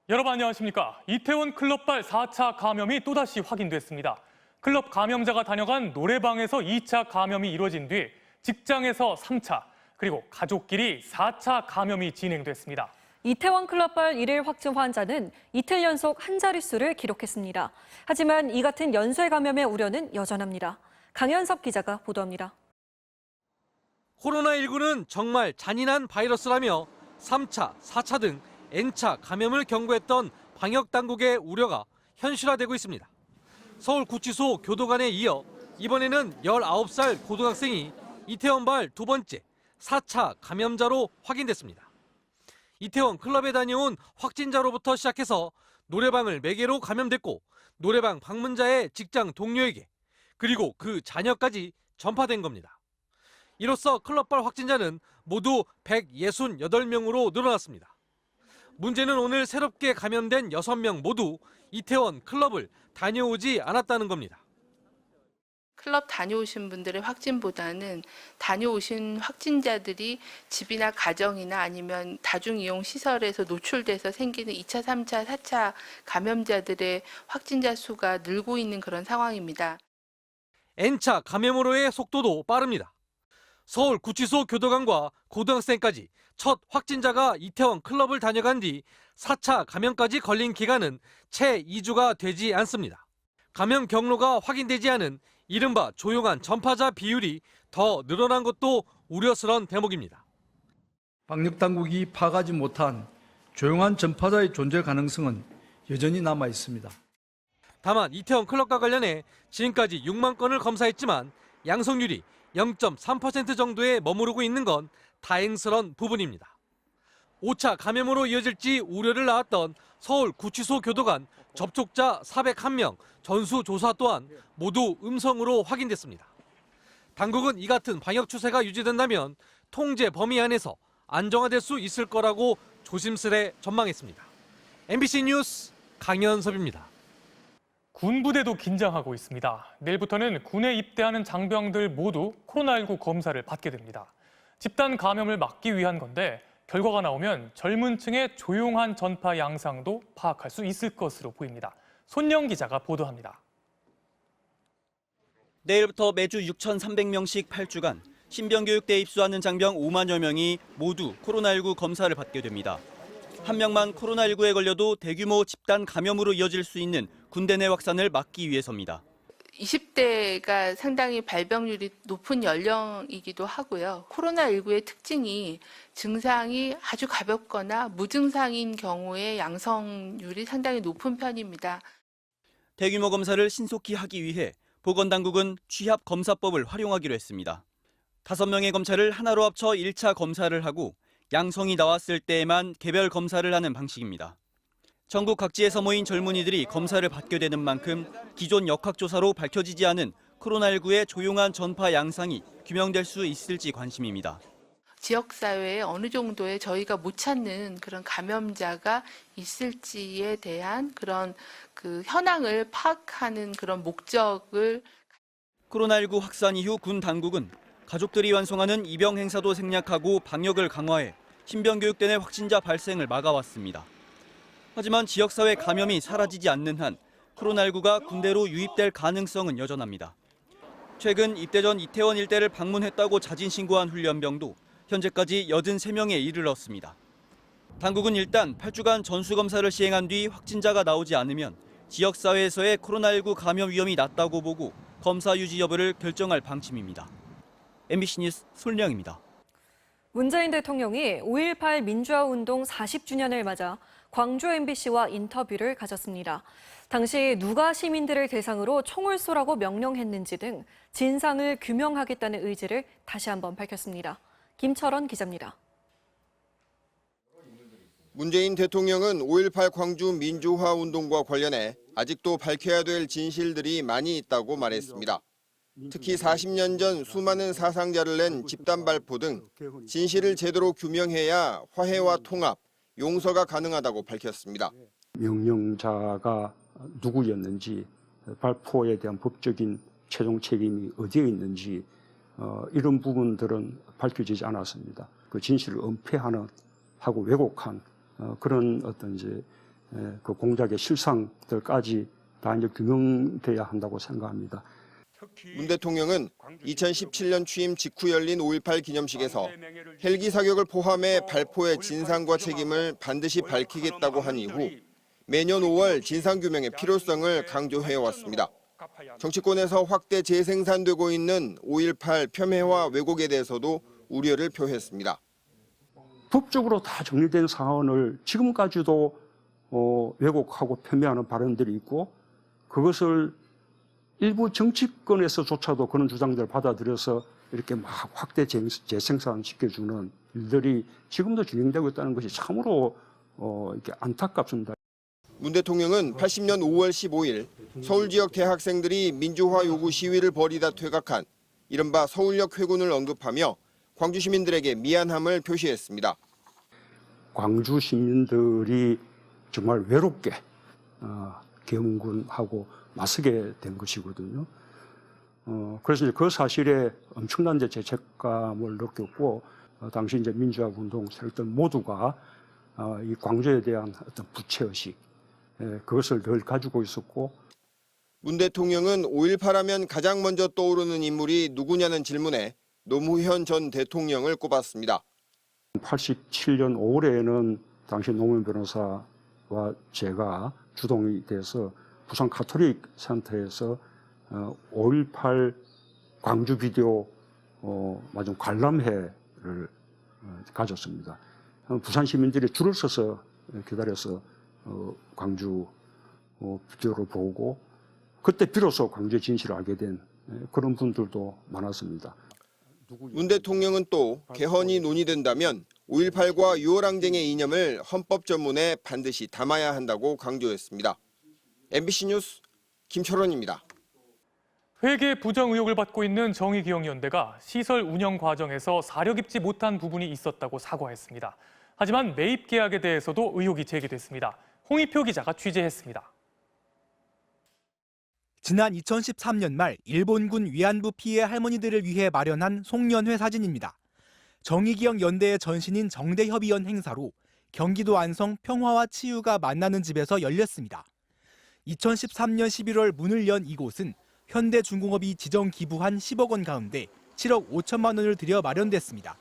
여러분 안녕하십니까? 이태원 클럽발 4차 감염이 또다시 확인됐습니다. 클럽 감염자가 다녀간 노래방에서 2차 감염이 이뤄진 뒤 직장에서 3차, 그리고 가족끼리 4차 감염이 진행됐습니다. 이태원 클럽발 1일 확진 환자는 이틀 연속 한 자릿수를 기록했습니다. 하지만 이 같은 연쇄 감염의 우려는 여전합니다. 강현섭 기자가 보도합니다. 코로나19는 정말 잔인한 바이러스라며 3차, 4차 등 N차 감염을 경고했던 방역당국의 우려가 현실화되고 있습니다. 서울구치소 교도관에 이어 이번에는 19살 고등학생이 이태원발 두 번째 4차 감염자로 확인됐습니다. 이태원 클럽에 다녀온 확진자로부터 시작해서 노래방을 매개로 감염됐고 노래방 방문자의 직장 동료에게 그리고 그 자녀까지 전파된 겁니다. 이로써 클럽발 확진자는 모두 168명으로 늘어났습니다. 문제는 오늘 새롭게 감염된 6명 모두 이태원 클럽을 다녀오지 않았다는 겁니다. 클럽 다녀오신 분들의 확진보다는 다녀오신 확진자들이 집이나 가정이나 아니면 다중이용시설에서 노출돼서 생기는 2차, 3차, 4차 감염자들의 확진자 수가 늘고 있는 그런 상황입니다. N차 감염으로의 속도도 빠릅니다. 서울구치소 교도관과 고등학생까지 첫 확진자가 이태원 클럽을 다녀간 뒤 4차 감염까지 걸린 기간은 채 2주가 되지 않습니다. 감염 경로가 확인되지 않은 이른바 조용한 전파자 비율이 더 늘어난 것도 우려스러운 대목입니다. 방역당국이 파악하지 못한 조용한 전파자의 존재 가능성은 여전히 남아 있습니다. 다만 이태원 클럽과 관련해 지금까지 6만 건을 검사했지만 양성률이 0.3% 정도에 머무르고 있는 건 다행스러운 부분입니다. 5차 감염으로 이어질지 우려를 낳았던 서울구치소 교도관 접촉자 401명 전수조사 또한 모두 음성으로 확인됐습니다. 당국은 이 같은 방역 추세가 유지된다면 통제 범위 안에서 안정화될 수 있을 거라고 조심스레 전망했습니다. MBC 뉴스 강현섭입니다. 군부대도 긴장하고 있습니다. 내일부터는 군에 입대하는 장병들 모두 코로나19 검사를 받게 됩니다. 집단 감염을 막기 위한 건데 결과가 나오면 젊은 층의 조용한 전파 양상도 파악할 수 있을 것으로 보입니다. 손영 기자가 보도합니다. 내일부터 매주 6,300명씩 8주간 신병교육대에 입소하는 장병 5만여 명이 모두 코로나19 검사를 받게 됩니다. 한 명만 코로나19에 걸려도 대규모 집단 감염으로 이어질 수 있는 군대 내 확산을 막기 위해서입니다. 20대가 상당히 발병률이 높은 연령이기도 하고요. 코로나19의 특징이 증상이 아주 가볍거나 무증상인 경우에 양성률이 상당히 높은 편입니다. 대규모 검사를 신속히 하기 위해 보건당국은 취합검사법을 활용하기로 했습니다. 5명의 검찰을 하나로 합쳐 1차 검사를 하고 양성이 나왔을 때에만 개별 검사를 하는 방식입니다. 전국 각지에서 모인 젊은이들이 검사를 받게 되는 만큼 기존 역학조사로 밝혀지지 않은 코로나19의 조용한 전파 양상이 규명될 수 있을지 관심입니다. 지역사회에 어느 정도의 저희가 못 찾는 그런 감염자가 있을지에 대한 그런 현황을 파악하는 그런 목적을 코로나19 확산 이후 군 당국은 가족들이 완성하는 입영 행사도 생략하고 방역을 강화해 신병교육대 내 확진자 발생을 막아왔습니다. 하지만 지역사회 감염이 사라지지 않는 한 코로나19가 군대로 유입될 가능성은 여전합니다. 최근 입대 전 이태원 일대를 방문했다고 자진 신고한 훈련병도 현재까지 83명에 이르렀습니다. 당국은 일단 8주간 전수검사를 시행한 뒤 확진자가 나오지 않으면 지역사회에서의 코로나19 감염 위험이 낮다고 보고 검사 유지 여부를 결정할 방침입니다. MBC 뉴스 손령입니다. 문재인 대통령이 5.18 민주화운동 40주년을 맞아 광주 MBC와 인터뷰를 가졌습니다. 당시 누가 시민들을 대상으로 총을 쏘라고 명령했는지 등 진상을 규명하겠다는 의지를 다시 한번 밝혔습니다. 김철원 기자입니다. 문재인 대통령은 5.18 광주 민주화 운동과 관련해 아직도 밝혀야 될 진실들이 많이 있다고 말했습니다. 특히 40년 전 수많은 사상자를 낸 집단 발포 등 진실을 제대로 규명해야 화해와 통합, 용서가 가능하다고 밝혔습니다. 명령자가 누구였는지, 발포에 대한 법적인 최종 책임이 어디에 있는지 이런 부분들은 밝혀지지 않았습니다. 그 진실을 은폐하는 하고 왜곡한 그런 어떤 이제 그 공작의 실상들까지 다 이제 규명돼야 한다고 생각합니다. 문 대통령은 2017년 취임 직후 열린 5.18 기념식에서 헬기 사격을 포함해 발포의 진상과 책임을 반드시 밝히겠다고 한 이후 매년 5월 진상규명의 필요성을 강조해왔습니다. 정치권에서 확대 재생산되고 있는 5.18 폄훼와 왜곡에 대해서도 우려를 표했습니다. 법적으로 다 정리된 사안을 지금까지도 왜곡하고 폄훼하는 발언들이 있고 그것을 일부 정치권에서조차도 그런 주장들을 받아들여서 이렇게 막 확대 재생산시켜주는 일들이 지금도 진행되고 있다는 것이 참으로 이렇게 안타깝습니다. 문 대통령은 80년 5월 15일 서울 지역 대학생들이 민주화 요구 시위를 벌이다 퇴각한 이른바 서울역 회군을 언급하며 광주 시민들에게 미안함을 표시했습니다. 광주 시민들이 정말 외롭게 계엄군하고 맞서게 된 것이거든요. 그래서 이제 그 사실에 엄청난 죄책감을 느꼈고 당시 이제 민주화 운동 세력들 모두가 이 광주에 대한 어떤 부채의식 그것을 늘 가지고 있었고 문 대통령은 5.18하면 가장 먼저 떠오르는 인물이 누구냐는 질문에 노무현 전 대통령을 꼽았습니다. 87년 5월에는 당시 노무현 변호사와 제가 주동이 돼서 부산 가톨릭 센터에서 5.18 광주 비디오 관람회를 가졌습니다. 부산 시민들이 줄을 서서 기다려서 광주 비디오를 보고 그때 비로소 광주의 진실을 알게 된 그런 분들도 많았습니다. 문 대통령은 또 개헌이 논의된다면 5.18과 6월 항쟁의 이념을 헌법 전문에 반드시 담아야 한다고 강조했습니다. MBC 뉴스 김철원입니다. 회계 부정 의혹을 받고 있는 정의기억연대가 시설 운영 과정에서 사려 깊지 못한 부분이 있었다고 사과했습니다. 하지만 매입 계약에 대해서도 의혹이 제기됐습니다. 홍희표 기자가 취재했습니다. 지난 2013년 말 일본군 위안부 피해 할머니들을 위해 마련한 송년회 사진입니다. 정의기억연대의 전신인 정대협의원 행사로 경기도 안성 평화와 치유가 만나는 집에서 열렸습니다. 2013년 11월 문을 연 이곳은 현대중공업이 지정 기부한 10억 원 가운데 7억 5천만 원을 들여 마련됐습니다.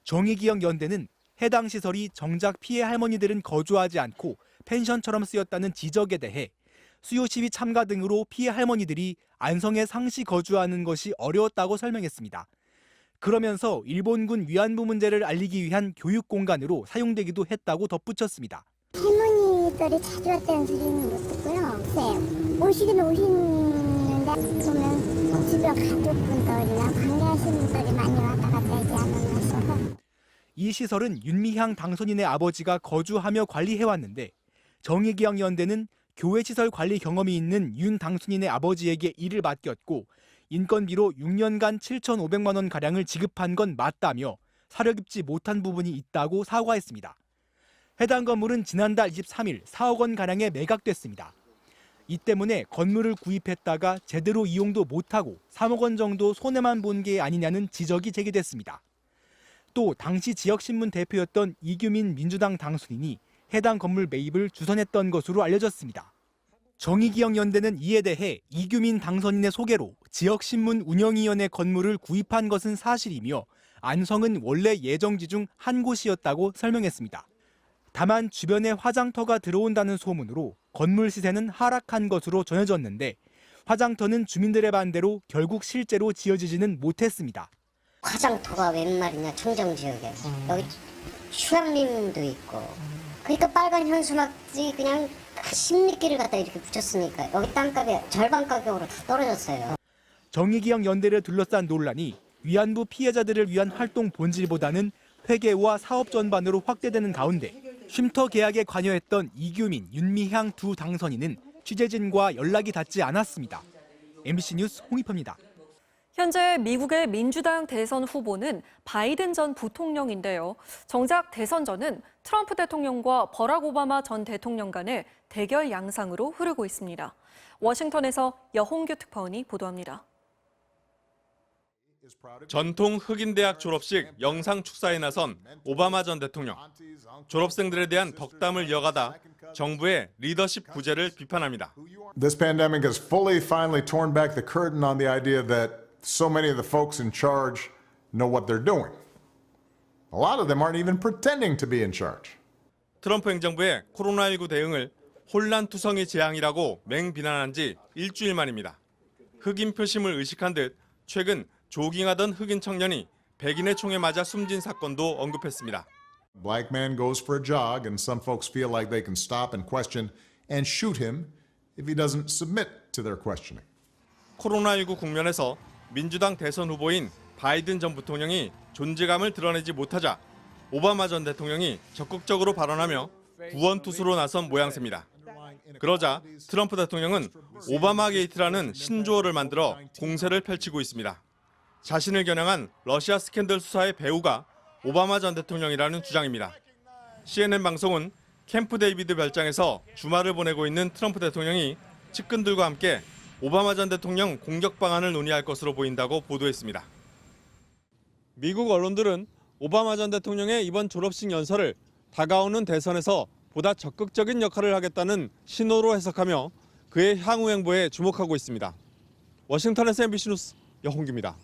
정의기억연대는 해당 시설이 정작 피해 할머니들은 거주하지 않고 펜션처럼 쓰였다는 지적에 대해 수요 시위 참가 등으로 피해 할머니들이 안성에 상시 거주하는 것이 어려웠다고 설명했습니다. 그러면서 일본군 위안부 문제를 알리기 위한 교육 공간으로 사용되기도 했다고 덧붙였습니다. 할머니들이 자주 왔다는 소리는 못 듣고요. 네, 오시긴 오시는데 보면 주변 가족분들이나 관계하시는 분들이 많이 왔다 갔다 하지 않았나 싶어서. 이 시설은 윤미향 당선인의 아버지가 거주하며 관리해왔는데 정의기억연대는 교회 시설 관리 경험이 있는 윤 당선인의 아버지에게 일을 맡겼고 인건비로 6년간 7,500만 원 가량을 지급한 건 맞다며 사려 깊지 못한 부분이 있다고 사과했습니다. 해당 건물은 지난달 23일 4억 원 가량에 매각됐습니다. 이 때문에 건물을 구입했다가 제대로 이용도 못하고 3억 원 정도 손해만 본 게 아니냐는 지적이 제기됐습니다. 또 당시 지역신문 대표였던 이규민 민주당 당선인이 해당 건물 매입을 주선했던 것으로 알려졌습니다. 정의기억연대는 이에 대해 이규민 당선인의 소개로 지역신문 운영위원회 건물을 구입한 것은 사실이며 안성은 원래 예정지 중 한 곳이었다고 설명했습니다. 다만 주변에 화장터가 들어온다는 소문으로 건물 시세는 하락한 것으로 전해졌는데 화장터는 주민들의 반대로 결국 실제로 지어지지는 못했습니다. 화장터가 웬 말이냐 청정지역에 여기 휴양림도 있고 그러니까 빨간 현수막지 그냥 10리길을 갖다 이렇게 붙였으니까 여기 땅값이 절반 가격으로 다 떨어졌어요. 정의기억연대를 둘러싼 논란이 위안부 피해자들을 위한 활동 본질보다는 회계와 사업 전반으로 확대되는 가운데 쉼터 계약에 관여했던 이규민, 윤미향 두 당선인은 취재진과 연락이 닿지 않았습니다. MBC 뉴스 홍희표입니다. 현재 미국의 민주당 대선 후보는 바이든 전 부통령인데요. 정작 대선 전은 트럼프 대통령과 버락 오바마 전 대통령 간의 대결 양상으로 흐르고 있습니다. 워싱턴에서 여홍규 특파원이 보도합니다. 전통 흑인 대학 졸업식 영상 축사에 나선 오바마 전 대통령. 졸업생들에 대한 덕담을 이어가다 정부의 리더십 부재를 비판합니다. This pandemic has finally torn back the curtain on the idea that so many of the folks in charge know what they're doing. A lot of them aren't even pretending to be in charge. 트럼프 행정부의 코로나19 대응을 혼란투성이 재앙이라고 맹비난한 지 일주일 만입니다. 흑인 표심을 의식한 듯 최근 조깅하던 흑인 청년이 백인의 총에 맞아 숨진 사건도 언급했습니다. Black man goes for a jog and some folks feel like they can stop and question and shoot him if he doesn't submit to their questioning. 코로나19 국면에서 민주당 대선 후보인 바이든 전 부통령이 존재감을 드러내지 못하자 오바마 전 대통령이 적극적으로 발언하며 구원투수로 나선 모양새입니다. 그러자 트럼프 대통령은 오바마 게이트라는 신조어를 만들어 공세를 펼치고 있습니다. 자신을 겨냥한 러시아 스캔들 수사의 배우가 오바마 전 대통령이라는 주장입니다. CNN 방송은 캠프 데이비드 별장에서 주말을 보내고 있는 트럼프 대통령이 측근들과 함께 오바마 전 대통령 공격 방안을 논의할 것으로 보인다고 보도했습니다. 미국 언론들은 오바마 전 대통령의 이번 졸업식 연설을 다가오는 대선에서 보다 적극적인 역할을 하겠다는 신호로 해석하며 그의 향후 행보에 주목하고 있습니다. 워싱턴에서 MBC 뉴스 여홍규입니다.